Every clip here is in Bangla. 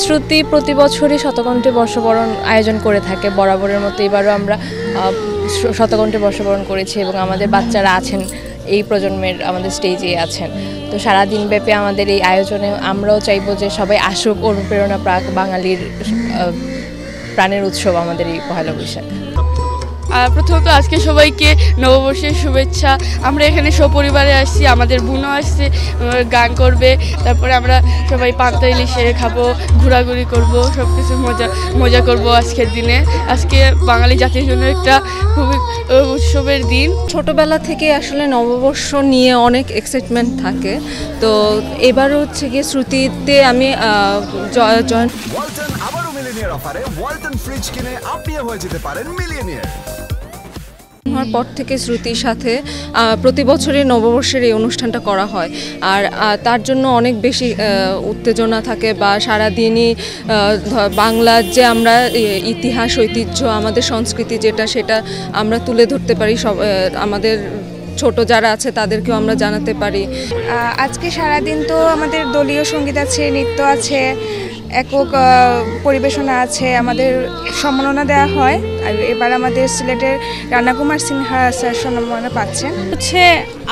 শ্রুতি প্রতি বছরই শতকণ্ঠে বর্ষবরণ আয়োজন করে থাকে। বরাবরের মতো এবারও আমরা শতকণ্ঠে বর্ষবরণ করেছি এবং আমাদের বাচ্চারা আছেন, এই প্রজন্মের আমাদের স্টেজে আছেন। তো সারাদিন ব্যাপী আমাদের এই আয়োজনে আমরাও চাইবো যে সবাই আসুক, অনুপ্রেরণা পাক। বাঙালির প্রাণের উৎসব আমাদের এই পহেলা বৈশাখ। প্রথমত আজকে সবাইকে নববর্ষের শুভেচ্ছা। আমরা এখানে সপরিবারে আসছি, আমাদের বোনও আসছে, গান করবে, তারপরে আমরা সবাই পান্তা ইলিশে খাবো, ঘোরাঘুরি করব, সব কিছু মজা করব আজকের দিনে। আজকে বাঙালি জাতির জন্য একটা খুবই উৎসবের দিন। ছোটবেলা থেকে আসলে নববর্ষ নিয়ে অনেক এক্সাইটমেন্ট থাকে। তো এবার হচ্ছে গিয়ে শ্রুতিতে আমি জয়েন। ওয়ালটন আবারও মিলিনিয়ার অফারে ওয়ালটন ফ্রিজ কিনে আপনিও হয়ে যেতে পারেন মিলিয়নিয়ার। হওয়ার পর থেকে শ্রুতির সাথে প্রতি বছরই নববর্ষের এই অনুষ্ঠানটা করা হয়, আর তার জন্য অনেক বেশি উত্তেজনা থাকে। বা সারাদিনই বাংলার যে আমরা ইতিহাস, ঐতিহ্য, আমাদের সংস্কৃতি যেটা, সেটা আমরা তুলে ধরতে পারি। আমাদের ছোট যারা আছে তাদেরকেও আমরা জানাতে পারি। আজকে সারাদিন তো আমাদের দলীয় সঙ্গীত আছে, নৃত্য আছে, একক পরিবেশনা আছে, আমাদের সম্মাননা দেওয়া হয়। আর এবার আমাদের সিলেটের রানা কুমার সিনহা স্যার সম্মাননা পাচ্ছেন। হচ্ছে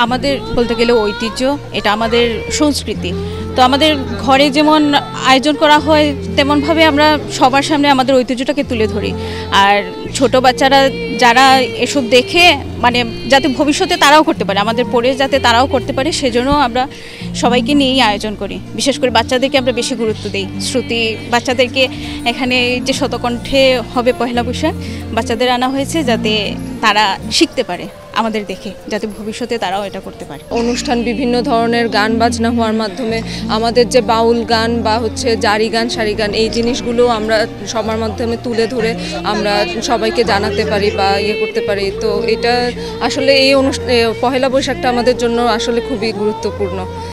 আমাদের বলতে গেলে ঐতিহ্য, এটা আমাদের সংস্কৃতি। তো আমাদের ঘরে যেমন আয়োজন করা হয়, তেমনভাবে আমরা সবার সামনে আমাদের ঐতিহ্যটাকে তুলে ধরি। আর ছোট বাচ্চারা যারা এসব দেখে মানে যাতে ভবিষ্যতে তারাও করতে পারে, আমাদের পরে যাতে তারাও করতে পারে, সেজন্য আমরা সবাইকে নিয়েই আয়োজন করি। বিশেষ করে বাচ্চাদেরকে আমরা বেশি গুরুত্ব দিই। শ্রুতি বাচ্চাদেরকে এখানে যে শতকণ্ঠে হবে পহেলা বৈশাখ, বাচ্চাদের আনা হয়েছে যাতে তারা শিখতে পারে আমাদের দেখে, যাতে ভবিষ্যতে তারাও এটা করতে পারে। অনুষ্ঠান বিভিন্ন ধরনের গান বাজনা হওয়ার মাধ্যমে আমাদের যে বাউল গান বা হচ্ছে জারি গান, সারি গান, এই জিনিসগুলো আমরা সবার মাধ্যমে তুলে ধরে আমরা সবাইকে জানাতে পারি বা করতে পারি। তো এটা আসলে এই পহেলা বৈশাখটা আমাদের জন্য আসলে খুবই গুরুত্বপূর্ণ।